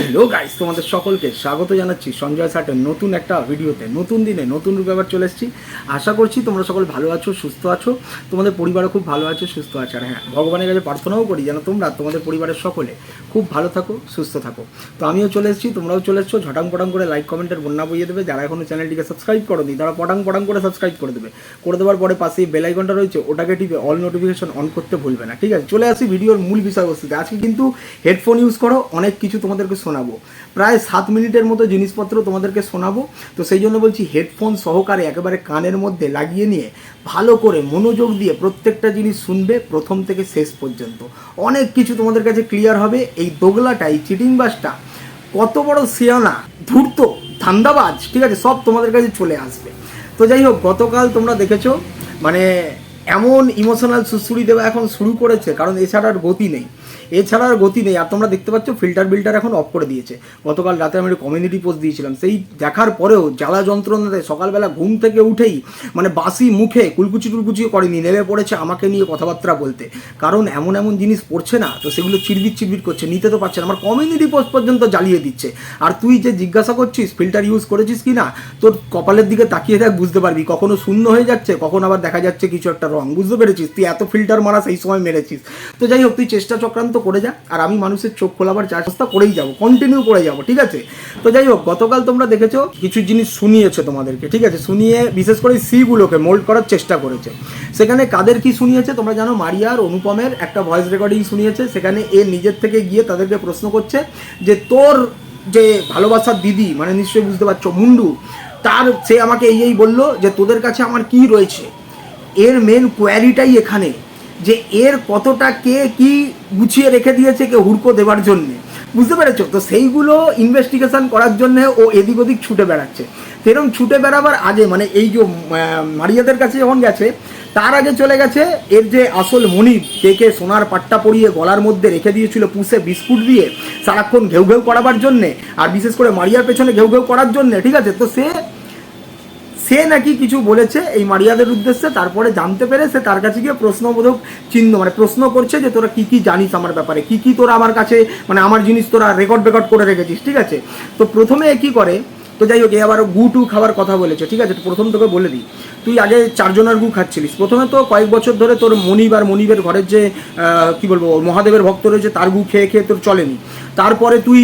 Hello guys, তোমাদের সকলকে স্বাগত জানাচ্ছি সঞ্জয় সাটের নতুন একটা ভিডিওতে। নতুন দিনে নতুন রূপে আবার চলে এসেছি। আশা করছি তোমরা সকল ভালো আছো, সুস্থ আছো, তোমাদের পরিবারও খুব ভালো আছে, সুস্থ আছে। আর হ্যাঁ, ভগবানের কাছে প্রার্থনাও করি যেন তোমরা তোমাদের পরিবারের সকলে খুব ভালো থাকো, সুস্থ থাকো। তো আমিও চলে এসেছি, তোমরাও চলে এসছো। ঝটাং পটাং করে লাইক কমেন্টের বন্যা বইয়ে দেবে। যারা এখনো চ্যানেলটিকে সাবস্ক্রাইব করোনি তারা পটাং পটাং করে সাবস্ক্রাইব করে দেবে। করে দেওয়ার পরে পাশেই বেল আইকনটা রয়েছে, ওটাকে টিপে অল নোটিফিকেশন অন করতে ভুলবে না, ঠিক আছে? চলে আসি ভিডিওর মূল বিষয়বস্তুতে। আজকে কিন্তু হেডফোন ইউজ করো, অনেক কিছু তোমাদেরকে শোনাবো। প্রায় 7 মিনিটের মতো জিনিসপত্র তোমাদেরকে শোনাবো। তো সেই জন্য বলছি, হেডফোন সহকারে একেবারে কানের মধ্যে লাগিয়ে নিয়ে ভালো করে মনোযোগ দিয়ে প্রত্যেকটা জিনিস শুনবে প্রথম থেকে শেষ পর্যন্ত। অনেক কিছু তোমাদের কাছে ক্লিয়ার হবে। এই দোগলাটা, এই চিটিংবাজটা কত বড় সিয়ানা, ধূর্ত, ধান্দাবাজ, ঠিক আছে, সব তোমাদের কাছে চলে আসবে। তো যাই হোক, গতকাল তোমরা দেখেছো, মানে এমন ইমোশনাল সুড়সুড়ি দেওয়া এখন শুরু করেছে, কারণ এছাড়া আর গতি নেই, এছাড়া আর গতি নেই। আর তোমরা দেখতে পাচ্ছ ফিল্টার এখন অফ করে দিয়েছে। গতকাল রাতে আমি একটা কমিউনিটি পোস্ট দিয়েছিলাম, সেই দেখার পরেও জ্বালা যন্ত্রণাতে সকালবেলা ঘুম থেকে উঠেই মানে বাসি মুখে কুলকুচি টুলকুচিও করেনি, নেমে পড়েছে আমাকে নিয়ে কথাবার্তা বলতে। কারণ এমন এমন জিনিস পড়ছে না, তো সেগুলো চিরবিট করছে, নিতে তো পারছে না। আমার কমিউনিটি পোস্ট পর্যন্ত জ্বালিয়ে দিচ্ছে। আর তুই যে জিজ্ঞাসা করছিস ফিল্টার ইউজ করেছিস কি না, তোর কপালের দিকে তাকিয়ে দেখ, বুঝতে পারবি কখনো শূন্য হয়ে যাচ্ছে, কখন আবার দেখা যাচ্ছে কিছু একটা রং। বুঝতে পেরেছিস? তুই এত ফিল্টার মারা সেই সময় মেরেছিস। তো যাই হোক, তুই চেষ্টা চক্রান্ত করে যা, আর আমি মানুষের চোখ খোলাবার চেষ্টা করেই যাবো, কন্টিনিউ করে যাবো, ঠিক আছে? তো যাই হোক, গতকাল তোমরা দেখেছো কিছু জিনিস শুনিয়েছে তোমাদেরকে, ঠিক আছে? শুনিয়ে বিশেষ করে সিগুলোকে মোল্ড করার চেষ্টা করেছে। সেখানে কাদের কি শুনিয়েছে তোমরা জানো? মারিয়া আর অনুপমের একটা ভয়েস রেকর্ডিং শুনিয়েছে। সেখানে এ নিজের থেকে গিয়ে তাদেরকে প্রশ্ন করছে যে তোর যে ভালোবাসার দিদি, মানে নিশ্চয়ই বুঝতে পারছো, মুন্ডু, তার সে আমাকে এই বললো যে তোদের কাছে আমার কি রয়েছে। এর মেন কোয়ারিটাই এখানে, যে এর কতটা কে কি গুছিয়ে রেখে দিয়েছে কে হুড়কো দেওয়ার জন্যে। বুঝতে পেরেছো? তো সেইগুলো ইনভেস্টিগেশন করার জন্যে ও এদিক ওদিক ছুটে বেড়াচ্ছে। সেরকম ছুটে বেড়াবার আগে, মানে এই যে মারিয়াদের কাছে যখন গেছে, তার আগে চলে গেছে এর যে আসল মনিব, কে সোনার পাট্টা পরিয়ে গলার মধ্যে রেখে দিয়েছিল পুষে বিস্কুট দিয়ে সারাক্ষণ ঘেউ ঘেউ করাবার জন্যে, আর বিশেষ করে মারিয়ার পেছনে ঘেউ ঘেউ করার জন্যে, ঠিক আছে? তো সে নাকি কিছু বলেছে এই মারিয়াদের উদ্দেশ্যে। তারপরে জানতে পেরে সে তার কাছে গিয়ে প্রশ্নবোধক চিহ্ন, মানে প্রশ্ন করছে যে তোরা কি জানিস আমার ব্যাপারে, কি তোরা আমার কাছে, মানে আমার জিনিস তোরা রেকর্ড করে রেখেছিস, ঠিক আছে? তো প্রথমে কি করে, তো যাই হোক, এ আবার গু টু খাবার কথা বলেছে, ঠিক আছে? প্রথম তোকে বলে দিই, তুই আগে 4 জনের গু খাচ্ছিলিস। প্রথমে তো কয়েক বছর ধরে তোর মনিব আর মনিবের ঘরের যে কি বলবো মহাদেবের ভক্ত রয়েছে তার গু খেয়ে খেয়ে তোর চলেনি। তারপরে তুই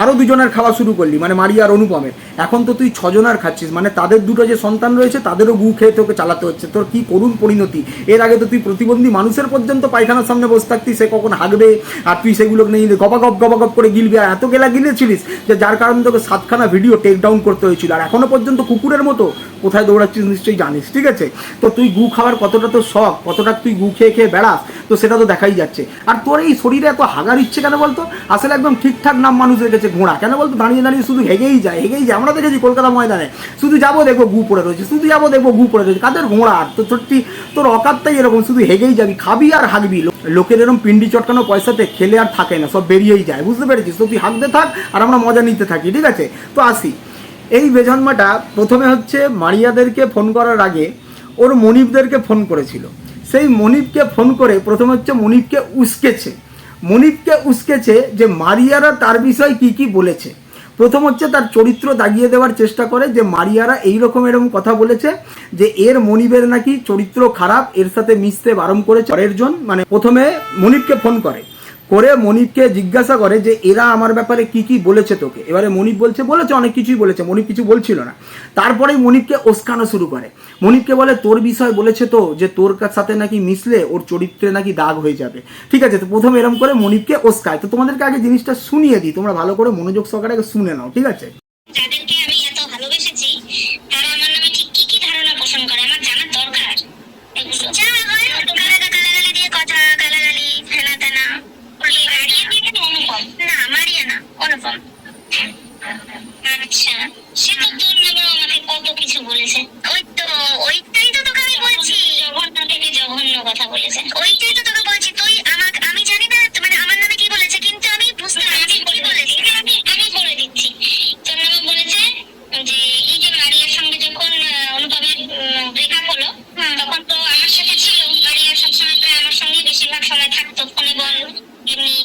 আরও 2 জনের খাওয়া শুরু করলি, মানে মারিয়া আর অনুপমের। এখন তো তুই 6 জনের খাচ্ছিস, মানে তাদের 2টো যে সন্তান রয়েছে তাদেরও গু খেয়ে তোকে চালাতে হচ্ছে। তোর কি করুণ পরিণতি! এর আগে তো তুই প্রতিবন্ধী মানুষের পর্যন্ত পায়খানার সামনে বসে থাকতিস, সে কখন হাগবে আর তুই সেগুলো নিয়ে গবাগপ করে গিলবি। আর এত গিলেছিলিস যে যার কারণে তোকে 7খানা ভিডিও টেক ডাউন করতে হয়েছিল। আর এখনো পর্যন্ত কুকুরের মতো কোথায় দৌড়াচ্ছিস নিশ্চয়ই জানিস, ঠিক আছে? তো তুই গু খাওয়ার কতটা তো শখ, কতটা তুই গু খেয়ে বেড়াস, তো সেটা তো দেখাই যাচ্ছে। আর তোর এই শরীরে এত হাগার ইচ্ছে কেন বলতো? আসলে একদম ঠিকঠাক নাম মানুষের কাছে ঘোড়া, কেন বলতো? দাঁড়িয়ে দাঁড়িয়ে শুধু হেগেই যায়। আমরা দেখেছি কলকাতা ময়দানে, শুধু যাবো দেখবো গু পড়ে রয়েছে, শুধু যাবো দেখবো গু পড়ে রয়েছে। কাদের ঘোড়া? আর তো সত্যি তোর অকাতটাই এরকম, শুধু হেগেই যাবি, খাবি আর হাগবি। লোকের এরকম পিন্ডি চটকানো পয়সাতে খেলে আর থাকে না, সব বেরিয়েই যায়। বুঝতে পেরেছিস? তো তুই হাগতে থাক আর আমরা মজা নিতে থাকি, ঠিক আছে? তো আসি, এই বেজন্মাটা প্রথমে হচ্ছে মারিয়াদেরকে ফোন করার আগে ওর মনিবদেরকে ফোন করেছিল। সেই মনিবকে ফোন করে প্রথমে হচ্ছে মনিবকে উস্কেছে যে মারিয়ারা তার বিষয়ে কি বলেছে। প্রথম হচ্ছে তার চরিত্র দাগিয়ে দেওয়ার চেষ্টা করে, যে মারিয়ারা এরকম কথা বলেছে যে এর মনিবের নাকি চরিত্র খারাপ, এর সাথে মিশতে বারণ করেছে। পরের জন মানে প্রথমে মনিবকে ফোন করে মনিবকে জিজ্ঞাসা করে যে এরা আমার ব্যাপারে কি বলেছে তোকে। এবারে মনিব বলেছে অনেক কিছুই বলেছে, মনিব কিছু বলছিল না। তারপরেই মনিবকে ওস্কানো শুরু করে। মনিবকে বলে তোর বিষয় বলেছে তো, যে তোর সাথে নাকি মিশলে ওর চরিত্রে নাকি দাগ হয়ে যাবে, ঠিক আছে? তো প্রথমে এরকম করে মনিবকে ওস্কায়। তো তোমাদেরকে আগে জিনিসটা শুনিয়ে দিই, তোমরা ভালো করে মনোযোগ সহকারে শুনে নাও, ঠিক আছে? যাদেরকে আমি এত ভালোবেসেছি তারা আমার নামে ঠিক কি ধারণা পোষণ করে আমার জানার দরকার। যা হয় গালাগালি দিয়ে কথা, গালাগালি ফেনা তেনা। অনুপম না, মারিয়া না, অনুপম। আচ্ছা, সে তো তোর নামে আমাকে কত কিছু বলেছে। ওইটাই তো তোকে আমি বলছি, জঘন্য থেকে জঘন্য কথা বলেছে। ওইটাই তো তোকে বলছি, তুই আমাকে, আমি জানি না মানে আমার নামে কি বলেছে, কিন্তু আমি বুঝতে পারছি কি বলেছে। আমি বলে দিচ্ছি, তোর নামে বলেছে যে এই যে মারিয়ার সঙ্গে যখন অনুপমের ব্রেকআপ হলো, তখন তো আমার সাথে ছিল। মারিয়া সবসময় প্রায় আমার সঙ্গে বেশিরভাগ সময় থাকতো, ফোনে বল এমনি।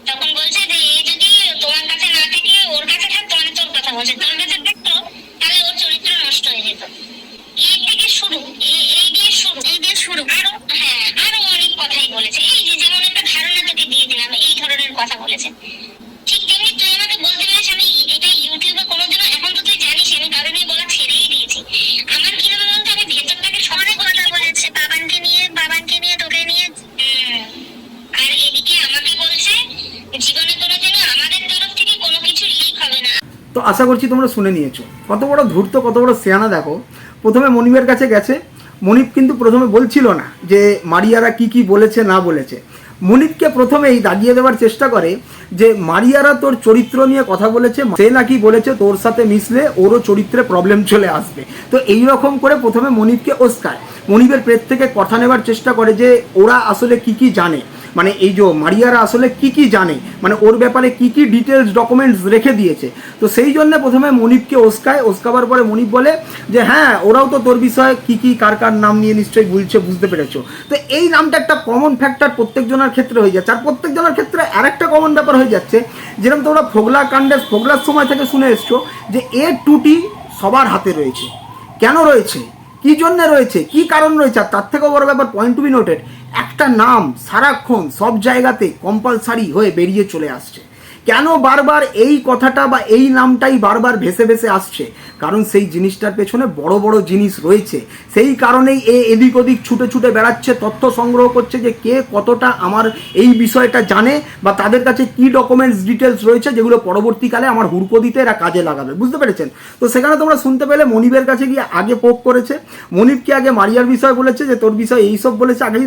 তখন বলছে যে এই যদি তোমার কাছে না তো আশা করছি তোমরা শুনে নিয়েছো। কত বড় ধূর্ত, কত বড় সেয়ানা দেখো। প্রথমে মনিবের কাছে গেছে, মনিব কিন্তু প্রথমে বলছিল না যে মারিয়ারা কি কি বলেছে না বলেছে। মনিবকে প্রথমেই দাগিয়ে দেওয়ার চেষ্টা করে যে মারিয়ারা তোর চরিত্র নিয়ে কথা বলেছে, সে নাকি বলেছে তোর সাথে মিশলে ওরও চরিত্রে প্রবলেম চলে আসবে। তো এই রকম করে প্রথমে মনিবকে ওস্কায়, মনিবের পেট থেকে কথা নেবার চেষ্টা করে যে ওরা আসলে কি কি জানে, মানে এই যে মারিয়ারা আসলে কি কি জানে, মানে ওর ব্যাপারে কি কি ডিটেলস ডকুমেন্টস রেখে দিয়েছে। তো সেই জন্য প্রথমে মনিবকে ওস্কায়, ওস্কাবার পরে মনিব বলে যে হ্যাঁ ওরাও তো তোর বিষয়ে কি কি কার কার নাম নিয়ে নিশ্চয়ই বলছে, বুঝতে পেরেছো। তো এই নামটা একটা কমন ফ্যাক্টর প্রত্যেকজনের ক্ষেত্রে হয়ে যাচ্ছে। আর প্রত্যেকজনের ক্ষেত্রে আরেকটা কমন ব্যাপার হয়ে যাচ্ছে, যেরকম তোমরা ফোগলা কাণ্ডে ফোগলার সময় থেকে শুনে এসছো যে এ টুটি সবার হাতে রয়েছে। কেন রয়েছে, কি জন্য রয়েছে, কি কারণ রয়েছে, আর তার থেকেও বড় ব্যাপার পয়েন্ট টু বি নোটেড, একটা নাম সারাক্ষণ সব জায়গাতে কম্পালসারি হয়ে বেরিয়ে চলে আসছে। কেন বারবার এই কথাটা বা এই নামটাই বারবার ভেসে ভেসে আসছে, কারণ সেই জিনিসটার পেছনে বড় বড় জিনিস রয়েছে। সেই কারণেই এদিক ওদিক ছুটে ছুটে বেড়াচ্ছে, তথ্য সংগ্রহ করছে যে কে কতটা আমার এই বিষয়টা জানে বা তাদের কাছে কি ডকুমেন্টস ডিটেলস রয়েছে যেগুলো পরবর্তীকালে আমার হুড়কো দিতে এরা কাজে লাগাবে, বুঝতে পেরেছেন। তো সেখানে তোমরা শুনতে পেলে মনিবের কাছে গিয়ে আগে পোক করেছে, মনিবকে আগে মারিয়ার বিষয় বলেছে যে তোর বিষয় এইসব বলেছে, আগেই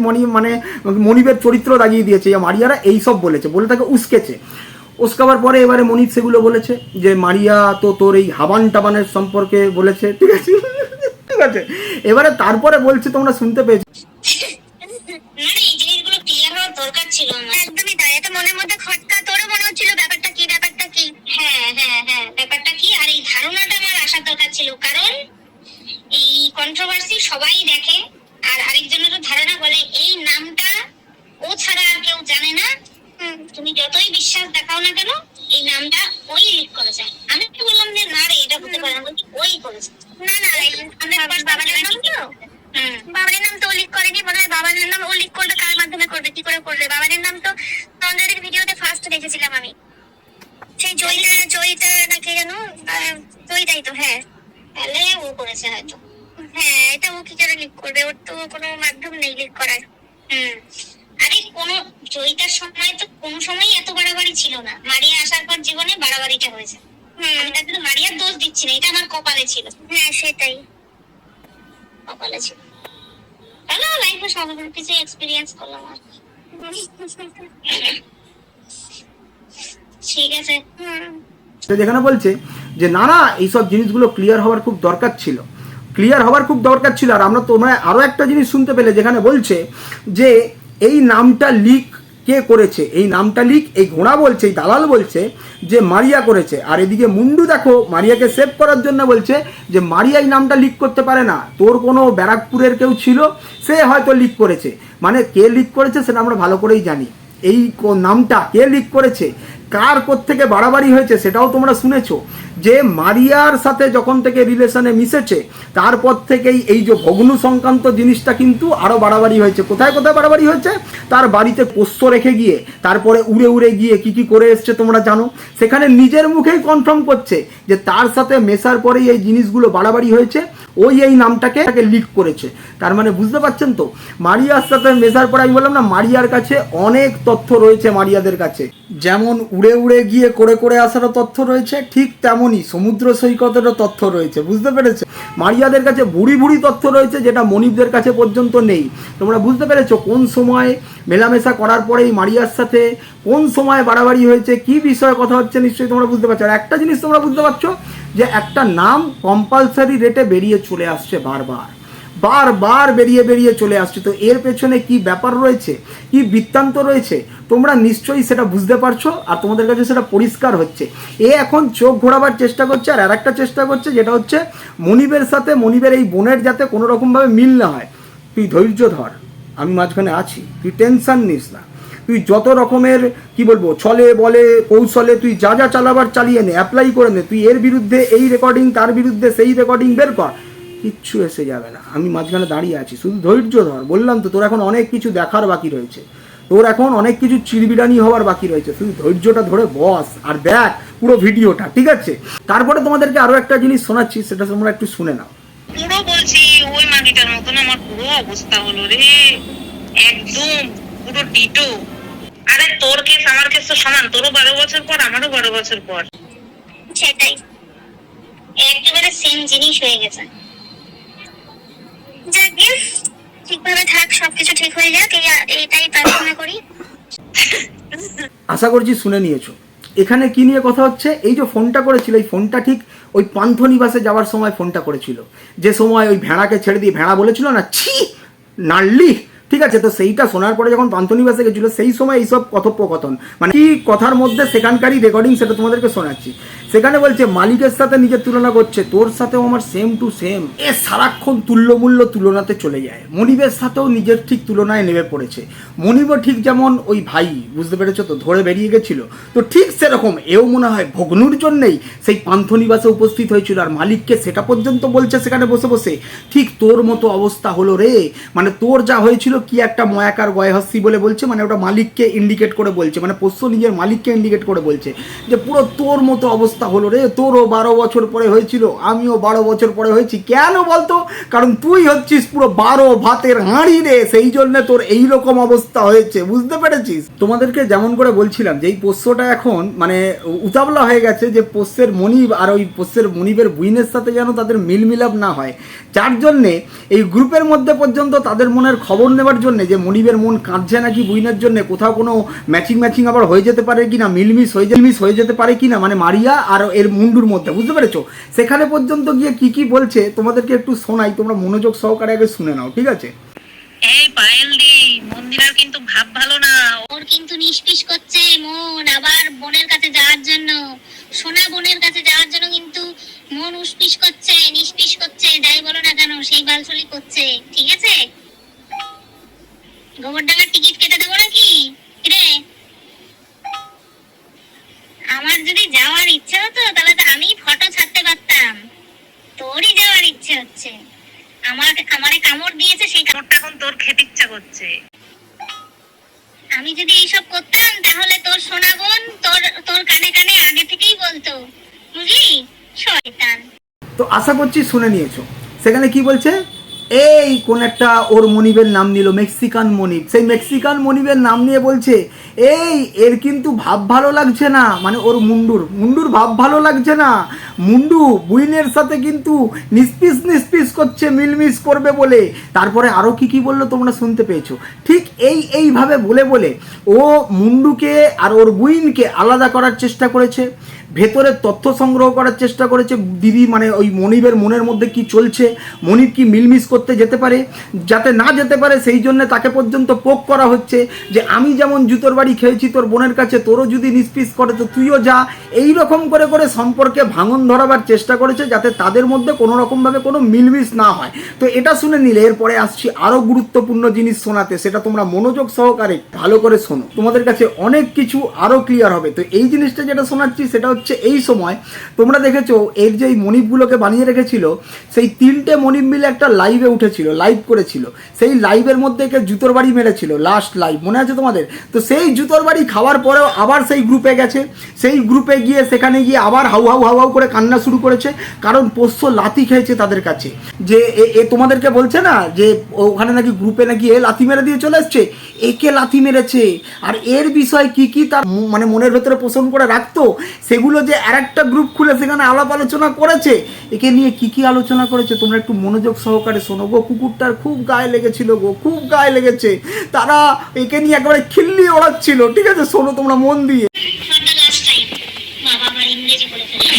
মনিবের চরিত্র দাগিয়ে দিয়েছে যে মারিয়ারা এইসব বলেছে বলে তাকে উস্কেছে। উস্কাবার পরে এবারে মনিব সেগুলো বলেছে যে মারিয়া তো তোর এই হাবান টাবানের সম্পর্কে বলেছে, ঠিক আছে ঠিক আছে। এবারে তারপরে বলছে তোমরা শুনতে পেয়েছো, মানে এই জিনিসগুলো ক্লিয়ার হওয়ার দরকার ছিল আমার। একদমই তাই, এটা মনের মধ্যে খটকা, তোরও মনে হচ্ছিল ব্যাপারটা কি ব্যাপারটা কি। হ্যাঁ হ্যাঁ হ্যাঁ, ব্যাপারটা কি, আর এই ধারণাটা আমার আসার দরকার ছিল, কারণ এই কন্ট্রোভার্সি সবাই দেখে আর আরেকজনেরও ধারণা বলে এই নামটা ও ছাড়া আর কেউ জানে না। তুমি যতই বিশ্বাস দেখাও না কেন এই নামটা ওই লিক করেছে। আমি তো বললাম যে না রে এটা হতে পারে না, বলছি ওই করেছে। না না বাবারের নাম তো, বাবারের নাম তো ও লিক করেনি, মনে হয় বাবারের নাম ও লিক করবে, কার মাধ্যমে করবে, কি করে করবে। বাবারের নাম তো সঞ্জয়ের ভিডিওতে ফার্স্ট দেখেছিলাম আমি, সেই জয়িতা নাকি যেন, জয়িতাই তো, হ্যাঁ তাহলে ও করেছে হয়তো। হ্যাঁ এটা ও কি করে লিক করবে, ওর তো কোনো মাধ্যম নেই লিক করার। আরে কোনো জয়িতার সময় তো কোনো সময় এত বাড়াবাড়ি ছিল না, মারিয়া আসার পর জীবনে বাড়াবাড়িটা হয়েছে। আমি তার জন্য মারিয়ার দোষ দিচ্ছি না, এটা আমার কপালে ছিল। হ্যাঁ সেটাই কপালে ছিল, তাহলে লাইফে সব কিছু এক্সপিরিয়েন্স করলাম আর ঠিক আছে। যেখানে বলছে যে না না এইসব জিনিসগুলো ক্লিয়ার হওয়ার খুব দরকার ছিল, ক্লিয়ার হওয়ার খুব দরকার ছিল। আর আমরা তোমরা আরও একটা জিনিস শুনতে পেলে, যেখানে বলছে যে এই নামটা লিক কে করেছে, এই নামটা লিক এই ঘোড়া বলছে, এই দালাল বলছে যে মারিয়া করেছে। আর এদিকে মুন্ডু দেখো মারিয়াকে সেভ করার জন্য বলছে যে মারিয়া এই নামটা লিক করতে পারে না, তোর কোনো ব্যারাকপুরের কেউ ছিল সে হয়তো লিক করেছে। মানে কে লিক করেছে সেটা আমরা ভালো করেই জানি, এই নামটা কে লিক করেছে, কার থেকে বাড়াবাড়ি হয়েছে সেটাও তোমরা শুনেছো। যে মারিয়ার সাথে যখন থেকে রিলেশনে মিশেছে তারপর থেকেই এই যে ভগ্নু সংক্রান্ত জিনিসটা কিন্তু আরও বাড়াবাড়ি হয়েছে। কোথায় কোথায় বাড়াবাড়ি হয়েছে, তার বাড়িতে পোষ্য রেখে গিয়ে তারপরে উড়ে উড়ে গিয়ে কি কি করে এসছে তোমরা জানো। সেখানে নিজের মুখেই কনফার্ম করছে যে তার সাথে মেশার পরেই এই জিনিসগুলো বাড়াবাড়ি হয়েছে, ওই এই নামটাকে লিক করেছে। তার মানে বুঝতে পারছেন তো, মারিয়ার সাথে মেশার পরে আমি বললাম না মারিয়ার কাছে অনেক তথ্য রয়েছে। মারিয়াদের কাছে যেমন উড়ে উড়ে গিয়ে করে করে আসারও তথ্য রয়েছে, ঠিক তেমনই সমুদ্র সৈকতেরও তথ্য রয়েছে, বুঝতে পেরেছো। মারিয়াদের কাছে ভুড়ি ভুড়ি তথ্য রয়েছে যেটা মনিবদের কাছে পর্যন্ত নেই। তোমরা বুঝতে পেরেছো কোন সময় মেলামেশা করার পরেই মারিয়ার সাথে কোন সময় বাড়াবাড়ি হয়েছে, কি বিষয়ে কথা হচ্ছে নিশ্চয়ই তোমরা বুঝতে পারছো। আর একটা জিনিস তোমরা বুঝতে পারছো যে একটা নাম কম্পালসারি রেটে বেরিয়ে চলে আসছে, বারবার বারবার বেরিয়ে চলে আসছে। তো এর পেছনে কি ব্যাপার রয়েছে, কি বৃত্তান্ত রয়েছে তোমরা নিশ্চয়ই সেটা বুঝতে পারছো, আর তোমাদের কাছে সেটা পরিষ্কার হচ্ছে। এ এখন চোখ ঘোরাবার চেষ্টা করছে, আর একটা চেষ্টা করছে যেটা হচ্ছে মনিবের সাথে মনিবের এই বোনের যাতে কোনো রকমভাবে মিল না হয়। তুই ধৈর্য ধর, আমি মাঝখানে আছি, তুই টেনশন নিস না, তুই যত রকমের কি বলবো ছলে বলে কৌশলে তুই যা যা চালাবার চালিয়ে নে, অ্যাপ্লাই করে নে, তুই এর বিরুদ্ধে এই রেকর্ডিং, তার বিরুদ্ধে সেই রেকর্ডিং বের কর, কিচ্ছু এসে যাবে না। আমি মাঝখানে দাঁড়িয়ে আছি, শুধু ধৈর্য ধর। বললাম তো তোর এখন অনেক কিছু দেখার বাকি রয়েছে, তোর এখন অনেক কিছু চিরবিরানি হওয়ার বাকি রয়েছে, শুধু ধৈর্যটা ধরে বস আর দেখ পুরো ভিডিওটা, ঠিক আছে। তারপরে তোমাদেরকে আরো একটা জিনিস শোনাচ্ছি, সেটা তোমরা একটু শুনে নাও। পুরো বলছি ওই মাগিটার মতন আমার পুরো অবস্থা হলো রে, একদম পুরো ডিটো। আরে তোর কেস আমার কেস তো সমান, তোরও 12 বছর পর আমারও 12 বছর পর। সেটাই একেবারে সেম জিনিস হয়ে গেছে। যাক গে, ঠিকভাবে থাক, সবকিছু ঠিক হয়ে যাক, এটাই প্রার্থনা করি। আশা করছি শুনে নিয়েছো। এখানে কি নিয়ে কথা হচ্ছে, এই যে ফোনটা করেছিল, এই ফোনটা ঠিক ওই পান্থনিবাসে যাওয়ার সময় ফোনটা করেছিল, যে সময় ওই ভেড়াকে ছেড়ে দিয়ে ভেড়া বলেছিল না ছি নাড়লি, ঠিক আছে? তো সেইটা শোনার পরে যখন পান্থনিবাসে গেছিলো সেই সময় এইসব কথোপকথন, মানে কি কথার মধ্যে সেখানকারই রেকর্ডিং, সেটা তোমাদেরকে শোনাচ্ছি। সেখানে বলছে মালিকের সাথে নিজের তুলনা করছে, তোর সাথেও আমার সেম টু সেম। এ সারাক্ষণ তুল্যমূল্য তুলনাতে চলে যায়। মনিবের সাথেও নিজের ঠিক তুলনায় নেমে পড়েছে। মনিবও ঠিক যেমন ওই ভাই, বুঝতে পেরেছো তো, ধরে বেরিয়ে গেছিল, তো ঠিক সেরকম এও মনে হয় ভগ্নুর জন্যেই সেই পান্থনিবাসে উপস্থিত হয়েছিল। আর মালিককে সেটা পর্যন্ত বলছে সেখানে বসে বসে, ঠিক তোর মতো অবস্থা হলো রে, মানে তোর যা হয়েছিল কি একটা ময়াকার গয়হস্যি বলে বলছে, মানে ওটা মালিককে ইন্ডিকেট করে বলছে, মানে পোষ্য নিজের মালিককে ইন্ডিকেট করে বলছে যে পুরো তোর মতো অবস্থা হলো রে, তোরও 12 বছর পরে হয়েছিল, আমিও 12 বছর পরে হয়েছি। কেন বলতো? কারণ তুই হচ্ছিস পুরো 12 ভাতের হাঁড়ি রে, সেই জন্য তোর এইরকম অবস্থা হয়েছে, বুঝতে পেরেছিস? তোমাদেরকে যেমন করে বলছিলাম যে এই পোষ্যটা এখন মানে উতাবলা হয়ে গেছে, যে পোষ্যের মনিব আর ওই পোষ্যের মনিবের বুইনের সাথে যেন তাদের মিলমিলাপ না হয়, যার জন্যে এই গ্রুপের মধ্যে পর্যন্ত তাদের মনের খবর নেবার জন্য, যে মনিবের মন কাঁদছে নাকি বুইনের জন্য, কোথাও কোনো ম্যাচিং আবার হয়ে যেতে পারে কিনা, মিলমিস হয়ে যেতে পারে কিনা, মানে মারিয়া আর এর মুন্ডুর মধ্যে, বুঝতে পেরেছো? সেখানে পর্যন্ত গিয়ে কি বলছে তোমাদেরকে একটু শোনাই, তোমরা মনোযোগ সহকারে আগে শুনে নাও, ঠিক আছে? এই পায়েল দি, মন্দিরার কিন্তু ভাব ভালো না। ওর কিন্তু নিষ্পিস করছে মন, আবার বোনের কাছে যাওয়ার জন্য, সোনা বোনের কাছে যাওয়ার জন্য কিন্তু মন উসপিস করছে, নিষ্পিস করছে, যাই বলো না কেন সেই বালছলি করছে, ঠিক আছে? গোবরডাঙ্গার টিকিট কেটে দেবো নাকি রে? আমার যদি যাওয়ার ইচ্ছে হতো তাহলে তো আমি ফটো ছাড়তে পারতাম, তোরই যাওয়ার ইচ্ছে হচ্ছে। আমারে কামড় দিয়েছে, সেই কামড়টা এখন তোর খেতে ইচ্ছা করছে। আমি যদি এইসব করতাম তাহলে তোর সোনা বোন তোর কানে কানে আগে থেকেই বলতো, বুঝলি শয়তান। তো আশা করছি শুনে নিয়েছো। সেখানে কি বলছে, এই কোন একটা ওর মনিবের নাম নিল, মেক্সিকান মনিব, সেই মেক্সিকান মনিবের নাম নিয়ে বলছে এই এর কিন্তু ভাব ভালো লাগছে না, মানে ওর মুন্ডুর ভাব ভালো লাগছে না, মুন্ডু বুইনের সাথে কিন্তু নিষ্পিস করছে মিলমিস করবে বলে। তারপরে আরও কি বললো তোমরা শুনতে পেয়েছো, ঠিক এইভাবে বলে ও মুন্ডুকে আর ওর বুইনকে আলাদা করার চেষ্টা করেছে, ভেতরের তথ্য সংগ্রহ করার চেষ্টা করেছে, দিদি মানে ওই মনিবের মনের মধ্যে কি চলছে, মনিব কি মিলমিস করতে যেতে পারে, যাতে না যেতে পারে সেই জন্য তাকে পর্যন্ত পোক করা হচ্ছে, যে আমি যেমন জুতোর বাড়ি খেয়েছি তোর বোনের কাছে, তোরও যদি নিষ্পিস করে তো তুইও যা, এই রকম করে সম্পর্কে ভাঙন ধরাবার চেষ্টা করেছে, যাতে তাদের মধ্যে কোনো রকমভাবে কোনো মিলমিস না হয়। তো এটা শুনে নিলে এরপরে আসছি আরও গুরুত্বপূর্ণ জিনিস শোনাতে, সেটা তোমরা মনোযোগ সহকারে ভালো করে শোনো, তোমাদের কাছে অনেক কিছু আরও ক্লিয়ার হবে। তো এই জিনিসটা যেটা শোনাচ্ছি সেটা হচ্ছে এই সময় তোমরা দেখেছো এর যে মনিবগুলোকে বানিয়ে রেখেছিল, সেই 3টে মনিব মিলে একটা লাইভে উঠেছিল, লাইভ করেছিল, সেই লাইভের মধ্যে একে জুতোর বাড়ি মেরেছিল, লাস্ট লাইভ মনে আছে তোমাদের? তো সেই জুতোর বাড়ি খাওয়ার পরেও আবার সেই গ্রুপে গেছে, সেই গ্রুপে গিয়ে সেখানে গিয়ে আবার হাউ করে কান্না শুরু করেছে, কারণ পোষ্য লাথি খেয়েছে তাদের কাছে। যে এ তোমাদেরকে বলছে না যে ওখানে নাকি গ্রুপে নাকি এ লাথি মেরে দিয়ে চলে এসছে, একে লাথি মেরেছে, আর এর বিষয় কি তার মানে মনের ভেতরে পোষণ করে রাখতো, সেগুলো যে আরেকটা গ্রুপ খুলে সেখানে আলাপ আলোচনা করেছে, একে নিয়ে কি আলোচনা করেছে তোমরা একটু মনোযোগ সহকারে শোনো গো। কুকুরটার খুব গায়ে লেগেছিল গো, খুব গায়ে লেগেছে, তারা একে নিয়ে একেবারে খিল্লি ওড়াচ্ছিল, ঠিক আছে? শোনো তোমরা মন দিয়ে। বাবা আমার ইংরেজি বলে ফেললাম,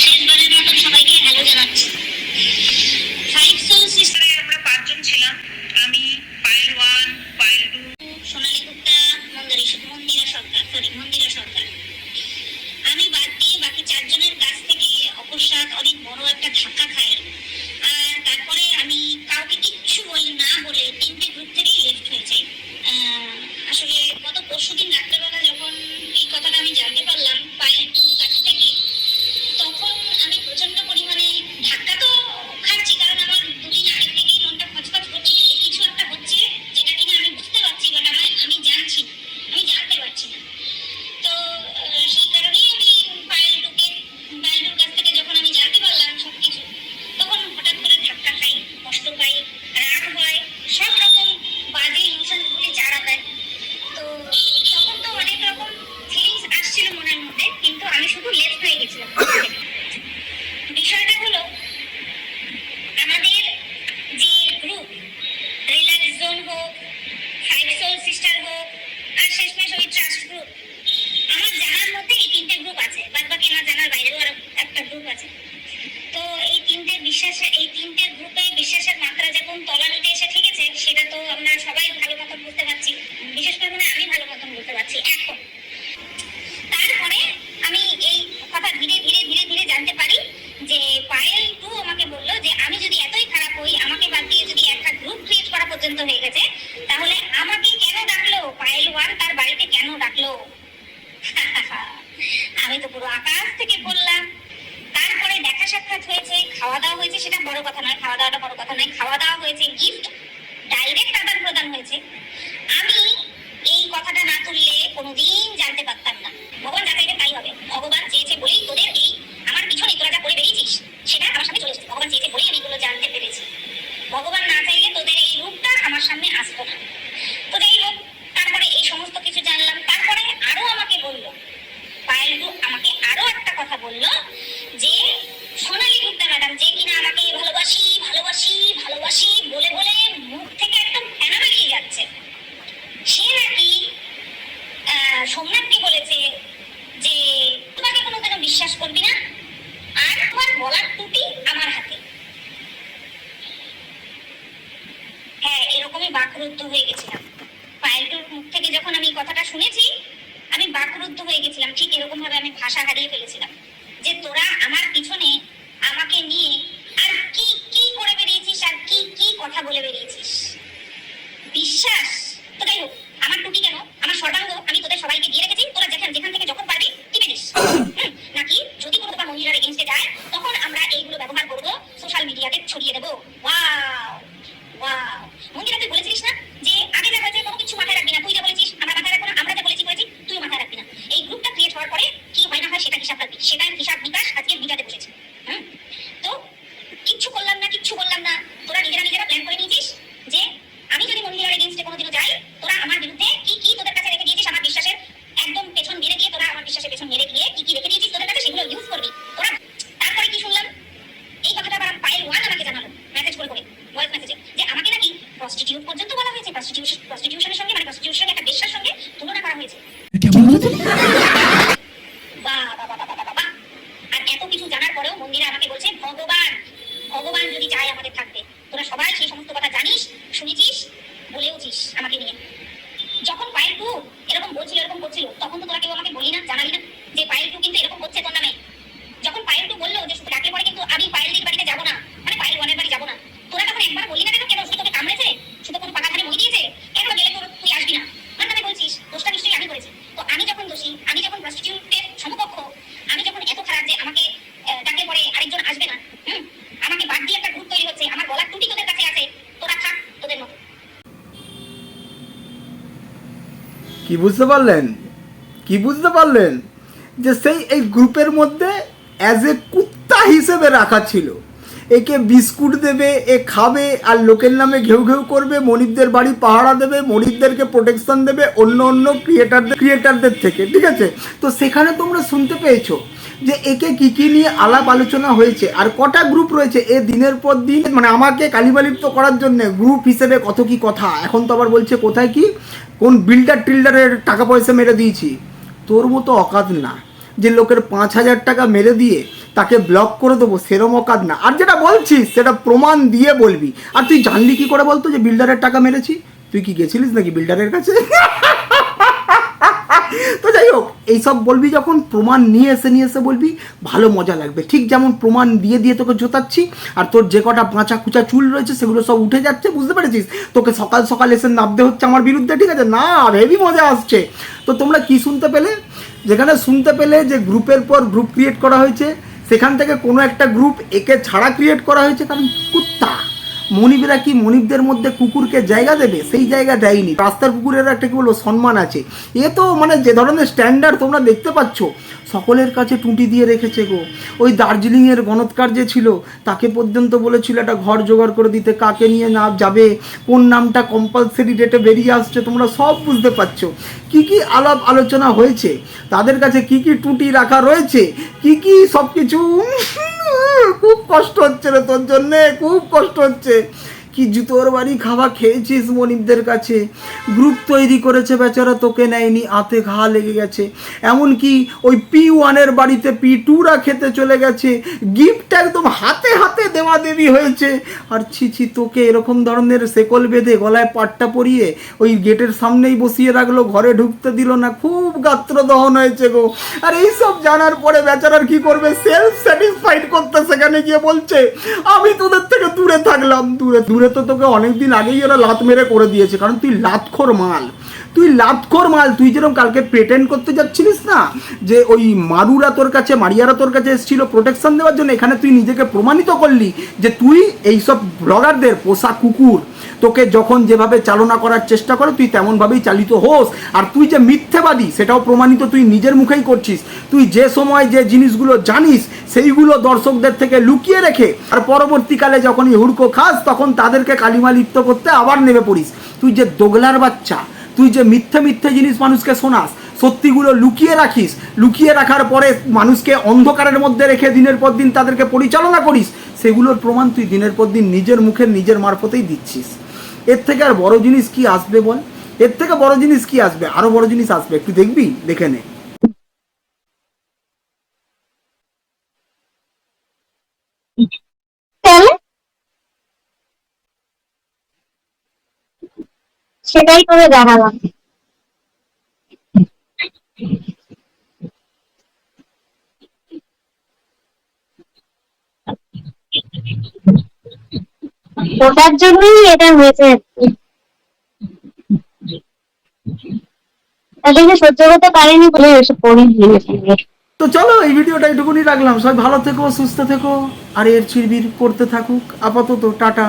শেষবারের মতো সবাইকে হ্যালো জানাচ্ছি। ফাইভ সোল সিস্টারে আমরা 5 জন ছিলাম, আমি পায়েল 1, পায়েল 2, সোনালী গুপ্তা, মন্দিরা সরকার। আমি বাদ দিয়ে বাকি 4 জনের কাছ থেকে অকস্মাৎ অনেক বড় একটা ধাক্কা খাই, আর তারপরে আমি কাউকে কিচ্ছু বলি না বলে 3টে গ্রুপ থেকেই লেফট হয়ে যাই। আসলে গত পরশুদিন রাত্রেবেলা যখন এই কথাটা আমি জানতে পারলাম পায়েল 2 কাছ থেকে, তখন আমি তো পুরো আকাশ থেকে বললাম। তারপরে দেখা সাক্ষাৎ হয়েছে, খাওয়া দাওয়া হয়েছে, সেটা বড় কথা নয়, খাওয়া দাওয়াটা বড় কথা নয়, খাওয়া দাওয়া হয়েছে, গিফট ডাইরেক্ট আদান প্রদান হয়েছে। আমি এই কথাটা না তুললে কোনোদিন জানতে পারতাম না। ভগবান যা চাইবে তাই হবে। ভগবান চেয়েছে বলেই তোদের এই আমার পিছনে তোরা যা করে বেরিয়েছিস সেটা আমার সামনে চলে এসেছে। ভগবান চেয়েছে বলেই আমি এগুলো জানতে পেরেছি। ভগবান না চাইলে তোদের এই রূপটা আমার সামনে আসতো না। তো যাই হোক, তারপরে এই সমস্ত কিছু জানলাম। তারপরে আরো আমাকে বললো, পায়েলু আমাকে আরো একটা কথা বললো যে সোনালী গুপ্তা ম্যাডাম, যে কিনা আমাকে ভালোবাসি ভালোবাসি ভালোবাসি বলে বলে মুখ থেকে একদম ফেনা বেরিয়ে যাচ্ছে, সে নাকি সোমনাথকে বলেছে যে তোমাকে কোনোদিনও বিশ্বাস করবি না, আর তোমার বলার ত্রুটি আমার হাতে। হ্যাঁ, এরকমই বাকরুদ্ধ হয়ে গেছিলাম। পায়েলটুর মুখ থেকে যখন আমি কথাটা শুনেছি, আমি বাকরুদ্ধ হয়ে গেছিলাম। ঠিক এরকম ভাবে আমি ভাষা হারিয়ে ফেলেছিলাম যে তোরা আমার পিছনে আমাকে নিয়ে আর কি কি করে বেরিয়েছিস, আর কি কি কথা বলে বেরিয়েছিস। বিশ্বাস তো যাই হোক, আমার টুটি কেন, আমার সর্বাঙ্গ আমি তোদের সবাইকে দিয়ে রেখেছি, তোরা যেখান থেকে যখন পারবি টিপে দিস। নাকি যদি কোনো তোমার মহিলার এগেইনস্টে যায় তখন আমরা এইগুলো ব্যবহার করব, সোশ্যাল মিডিয়াতে ছড়িয়ে দেবো। ওয়াও ওয়াও, মন্দিরা তুই বলেছিস না যে আগে যা হয়েছে কোনো কিছু মাথায় রাখবি না, তুই যা বলেছিস আমরা মাথায় রাখবো না, আমরা যা বলেছি তুই মাথায় রাখবি না। এই গ্রুপটা ক্রিয়েট হওয়ার পরে কি হয় না হয় সেটা হিসাব রাখবি, সেটার হিসাব নিকাশ আজকে মিটাতে বসেছে। তো কিচ্ছু করলাম না, কিচ্ছু বললাম না, তোরা নিজেরা প্ল্যান করে নিয়েছিস যে আমি যদি মহিলার এগেইনস্টে কোনোদিনও যাই, তোরা আমার বিরুদ্ধে কি কি তোদের কাছে রেখে দিয়েছিস, আমার বিশ্বাসের একদম পেছন মেরে দিয়ে, তোরা আমার বিশ্বাসের পেছন মেরে দিয়ে কি কি রেখে দিয়েছিস তোদের কাছে সেগুলো ইউজ করবি তোরা। তারপরে কি শুনলাম, এই কথাটা আবার পায়েল ওয়ান আমাকে জানালো মেসেজ করে ভয়েস মেসেজে, যে আমাকে নাকি প্রস্টিটিউট পর্যন্ত বলা হয়েছে, প্রস্টিটিউশনের সঙ্গে মানে প্রস্টিটিউশন একটা বেশ্যার সঙ্গে তুলনা করা হয়েছে। আর এত কিছু জানার পরেও মন্দিরা আমাকে বলছে ভগবান যদি চায় আমাদের থাকবে। তোরা সবাই সেই সমস্ত কথা জানিস, শুনেছিস, বলেওছিস আমাকে নিয়ে। যখন পায়েল টু এরকম বলছিল, এরকম করছিল, তখন তো তোরা কেউ আমাকে বলি না, জানালি না যে পায়েল টু কিন্তু এরকম করছে তোর নামে। যখন পায়েল টু বললো যে শুধু ডাকলে পরে কিন্তু আমি পায়েলদির বাড়িতে যাবো না, মানে পায়েল ওয়ানের বাড়ি যাবো না, তোরা তখন একবার বললি না কেন, কেন শুধু তোকে কামড়েছে, শুধু কোনো পাকা ধারে মই দিয়েছে, কেন গেলে তুই আসবি না, আমার নামে বলছিস, দোষটা নিশ্চয়ই আমি করেছি। তো আমি যখন দোষী, আমি যখন প্রস্টিটিউটের সমকক্ষ, আমি যখন এত খারাপ যে আমাকে ডাকলে পরে আরেকজন আসবে না, আমাকে বাদ দিয়ে একটা গ্রুপ তৈরি হচ্ছে, আমার বলার ত্রুটি তোদের কাছে আছে, তোরা থাক তোদের মতো। কি বুঝতে পারলেন যে সেই এই গ্রুপের মধ্যে অ্যাজ এ কুত্তা হিসেবে রাখা ছিল। একে বিস্কুট দেবে, এ খাবে, আর লোকের নামে ঘেউ ঘেউ করবে, মনিবদের বাড়ি পাহারা দেবে, মনিবদেরকে প্রোটেকশন দেবে অন্য ক্রিয়েটারদের থেকে, ঠিক আছে? তো সেখানে তোমরা শুনতে পেয়েছো যে একে কি নিয়ে আলাপ আলোচনা হয়েছে, আর কটা গ্রুপ রয়েছে এ দিনের পর দিন মানে আমাকে কালিবালিপ্ত করার জন্য গ্রুপ হিসেবে কত কি কথা। এখন তো আবার বলছে কোথায় কি কোন টিল্ডারের টাকা পয়সা মেরে দিয়েছি। তোর মতো অকাত না যে লোকের 5,000 টাকা মেরে দিয়ে তাকে ব্লক করে দেবো, সেরম অকাত না। আর যেটা বলছিস সেটা প্রমাণ দিয়ে বলবি। আর তুই জানলি কি করে বলতো যে বিল্ডারের টাকা মেরেছি? তুই কি গেছিলিস নাকি বিল্ডারের কাছে? তো যাই হোক, এইসব বলবি যখন, প্রমাণ নিয়ে এসে বলবি, ভালো মজা লাগবে। ঠিক যেমন প্রমাণ দিয়ে তোকে জোতাচ্ছি, আর তোর যে কটা পাঁচা কুচা চুল রয়েছে সেগুলো সব উঠে যাচ্ছে, বুঝতে পেরেছিস? তোকে সকাল সকাল এসে নামতে হচ্ছে আমার বিরুদ্ধে, ঠিক আছে? না, হেভি মজা আসছে। তো তোমরা কি শুনতে পেলে? যেখানে শুনতে পেলে যে গ্রুপের পর গ্রুপ ক্রিয়েট করা হয়েছে, সেখান থেকে কোনো একটা গ্রুপ একে ছাড়া ক্রিয়েট করা হয়েছে, কারণ কুত্তা। মনিবরা কি মনিবদের মধ্যে কুকুরকে জায়গা দেবে? সেই জায়গা দেয়নি। রাস্তার কুকুরের একটা কি বলবো সম্মান আছে। এ তো মানে যে ধরনের স্ট্যান্ডার্ড তোমরা দেখতে পাচ্ছ, সকলের কাছে টুটি দিয়ে রেখেছে গো। ওই দার্জিলিংয়ের গণৎকার যে ছিল তাকে পর্যন্ত বলেছিল একটা ঘর জোগাড় করে দিতে, কাকে নিয়ে না যাবে, কোন নামটা কম্পালসারি ডেটে বেরিয়ে আসছে, তোমরা সব বুঝতে পারছো। কি আলাপ আলোচনা হয়েছে, তাদের কাছে কি টুটি রাখা রয়েছে, কি সব কিছু। খুব কষ্ট হচ্ছে রে তোর জন্যে, খুব কষ্ট হচ্ছে। কি জুতোর বাড়ি খাওয়া খেয়েছিস মনিবদের কাছে। গ্রুপ তৈরি করেছে বেচারা, তোকে নেয়নি, হাতে ঘা লেগে গেছে। এমনকি ওই P1-এর বাড়িতে P2-রা খেতে চলে গেছে, গিফট একদম হাতে দেওয়া দেবী হয়েছে। আর ছি তোকে এরকম ধরনের শেকল বেঁধে গলায় পাট্টা পরিয়ে ওই গেটের সামনেই বসিয়ে রাখলো, ঘরে ঢুকতে দিল না। খুব গাত্র দহন হয়েছে গো। আর এইসব জানার পরে বেচারার কি করবে, সেলফ স্যাটিসফাইড করতে সেখানে গিয়ে বলছে আমি তোদের থেকে দূরে থাকলাম। দূরে তো তোকে অনেকদিন আগেই ওরা লাত মেরে করে দিয়েছে, কারণ তুই লাতখোর মাল। তুই লাতখোর মাল। তুই যেরকম কালকে প্রেটেন্ড করতে যাচ্ছিলিস না যে ওই মারিয়ারা তোর কাছে এসেছিল প্রোটেকশন দেওয়ার জন্য, এখানে তুই নিজেকে প্রমাণিত করলি যে তুই এইসব ব্লগারদের পোষা কুকুর। তোকে যখন যেভাবে চালনা করার চেষ্টা করে তুই তেমনভাবেই চালিত হোস। আর তুই যে মিথ্যেবাদী সেটাও প্রমাণিত তুই নিজের মুখেই করছিস। তুই যে সময় যে জিনিসগুলো জানিস সেইগুলো দর্শকদের থেকে লুকিয়ে রেখে আর পরবর্তীকালে যখনই হুড়কো খাস তখন তাদেরকে কালিমা লিপ্ত করতে আবার নেমে পড়িস। তুই যে দোগলার বাচ্চা, তুই যে মিথ্যে জিনিস মানুষকে শোনাস, সত্যিগুলো লুকিয়ে রাখিস, লুকিয়ে রাখার পরে মানুষকে অন্ধকারের মধ্যে রেখে দিনের পর দিন তাদেরকে পরিচালনা করিস, সেগুলোর প্রমাণ তুই দিনের পর দিন নিজের মুখে নিজের মারফতেই দিচ্ছিস। এর থেকে আর বড় জিনিস কি আসবে বল? এর থেকে বড় জিনিস কি আসবে? আরো বড় জিনিস আসবে, একটু দেখবি, দেখে নে। তাহলে সেটাই করে দেখালাম। ওটার জন্যই এটা হয়েছে। তাদেরকে সহ্য করতে পারিনি বলে এসে পড়ে গিয়েছে। তো চলো এই ভিডিওটা এইটুকুনি রাখলাম। সবাই ভালো থেকো, সুস্থ থেকো, আর এর চিরবির করতে থাকুক। আপাতত টাটা।